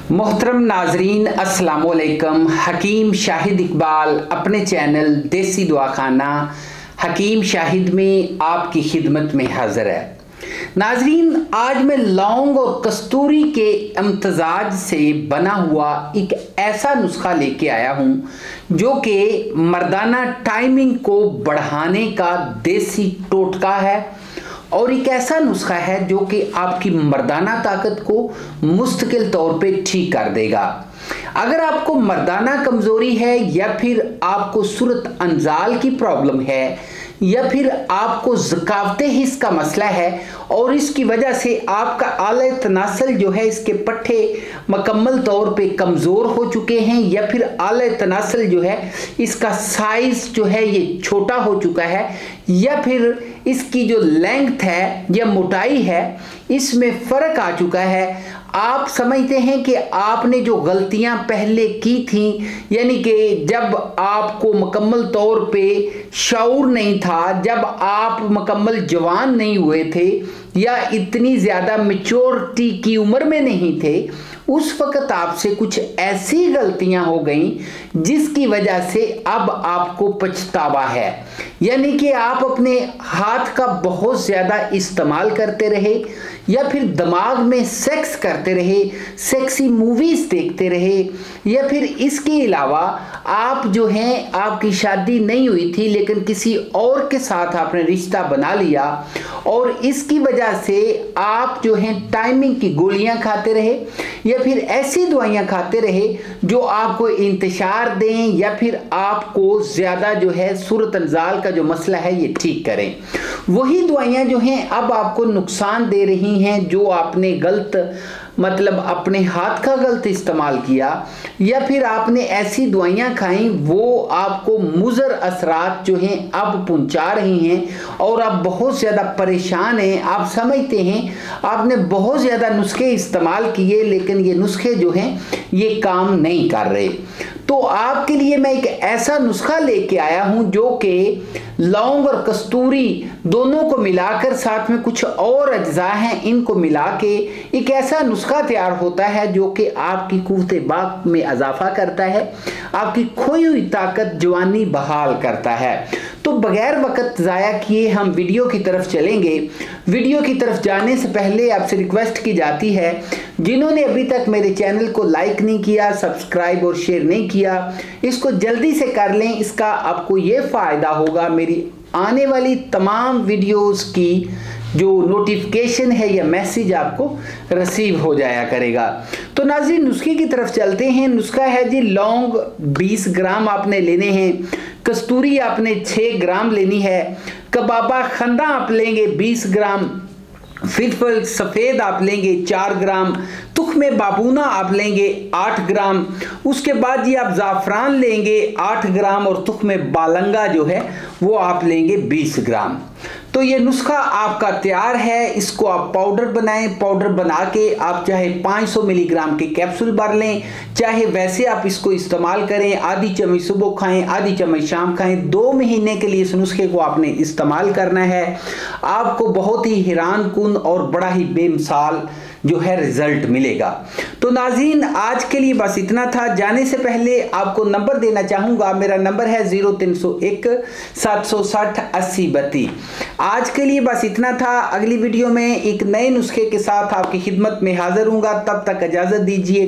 मोहतरम नाजरीन अस्सलाम वालेकुम। हकीम शाहिद इकबाल अपने चैनल देसी दुआखाना हकीम शाहिद में आपकी खिदमत में हाजिर है। नाजरीन, आज मैं लौंग और कस्तूरी के इम्तजाज से बना हुआ एक ऐसा नुस्खा लेके आया हूँ जो कि मर्दाना टाइमिंग को बढ़ाने का देसी टोटका है और एक ऐसा नुस्खा है जो कि आपकी मर्दाना ताकत को मुस्तकिल तौर पे ठीक कर देगा। अगर आपको मर्दाना कमजोरी है या फिर आपको सूरत अंजाल की प्रॉब्लम है या फिर आपको ज़कावते हिस्स का मसला है और इसकी वजह से आपका आला तनासल जो है इसके पट्टे मुकम्मल तौर पे कमज़ोर हो चुके हैं या फिर आला तनासल जो है इसका साइज़ जो है ये छोटा हो चुका है या फिर इसकी जो लेंथ है या मोटाई है इसमें फ़र्क आ चुका है। आप समझते हैं कि आपने जो गलतियां पहले की थी, यानी कि जब आपको मुकम्मल तौर पे शऊर नहीं था, जब आप मुकम्मल जवान नहीं हुए थे या इतनी ज़्यादा मैच्योरिटी की उम्र में नहीं थे, उस वक़्त आपसे कुछ ऐसी गलतियां हो गईं जिसकी वजह से अब आपको पछतावा है। यानी कि आप अपने हाथ का बहुत ज़्यादा इस्तेमाल करते रहे या फिर दिमाग में सेक्स करते रहे, सेक्सी मूवीज़ देखते रहे या फिर इसके अलावा आप जो हैं आपकी शादी नहीं हुई थी लेकिन किसी और के साथ आपने रिश्ता बना लिया और इसकी वजह से आप जो हैं टाइमिंग की गोलियां खाते रहे या फिर ऐसी दवाइयां खाते रहे जो आपको इंतशार दें या फिर आपको ज़्यादा जो है सूरत अंजाल का जो मसला है ये ठीक करें। वही दवाइयां जो हैं अब आपको नुकसान दे रही हैं जो आपने गलत मतलब अपने हाथ का गलत इस्तेमाल किया या फिर आपने ऐसी दवाइयां खाई वो आपको मुज़र असरात जो हैं अब पहुंचा रही हैं और आप बहुत ज़्यादा परेशान हैं। आप समझते हैं आपने बहुत ज़्यादा नुस्खे इस्तेमाल किए लेकिन ये नुस्खे जो हैं ये काम नहीं कर रहे। तो आपके लिए मैं एक ऐसा नुस्खा लेके आया हूं जो कि लौंग और कस्तूरी दोनों को मिलाकर साथ में कुछ और अज्जा हैं, इनको मिला के एक ऐसा नुस्खा तैयार होता है जो कि आपकी कुव्वत बाक में इजाफा करता है, आपकी खोई हुई ताकत जवानी बहाल करता है। तो बगैर वक्त ज़ाया किए हम वीडियो की तरफ चलेंगे। वीडियो की तरफ जाने से पहले आपसे रिक्वेस्ट की जाती है, जिन्होंने अभी तक मेरे चैनल को लाइक नहीं किया, सब्सक्राइब और शेयर नहीं किया, इसको जल्दी से कर लें। इसका आपको ये फ़ायदा होगा, मेरी आने वाली तमाम वीडियोस की जो नोटिफिकेशन है या मैसेज आपको रिसीव हो जाया करेगा। तो नाज़रीन नुस्खे की तरफ चलते हैं। नुस्खा है जी, लौंग 20 ग्राम आपने लेने हैं, कस्तूरी आपने 6 ग्राम लेनी है, कबाबा खंदा आप लेंगे 20 ग्राम, फिलफल सफ़ेद आप लेंगे 4 ग्राम, तुख्मे बाबूना आप लेंगे 8 ग्राम, उसके बाद ये आप ज़ाफ़रान लेंगे 8 ग्राम और तुख्मे बालंगा जो है वो आप लेंगे 20 ग्राम। तो ये नुस्खा आपका तैयार है। इसको आप पाउडर बनाएं। पाउडर बना के आप चाहे 500 मिलीग्राम के कैप्सूल भर लें, चाहे वैसे आप इसको इस्तेमाल करें। आधी चम्मच सुबह खाएं, आधी चम्मच शाम खाएं। 2 महीने के लिए इस नुस्खे को आपने इस्तेमाल करना है। आपको बहुत ही हैरान कुन और बड़ा ही बेमिसाल जो है रिजल्ट मिलेगा। तो नाज़रीन आज के लिए बस इतना था। जाने से पहले आपको नंबर देना चाहूँगा, मेरा नंबर है 0301 760 80 32। आज के लिए बस इतना था। अगली वीडियो में एक नए नुस्खे के साथ आपकी खिदमत में हाजिर हूँगा। तब तक इजाज़त दीजिए।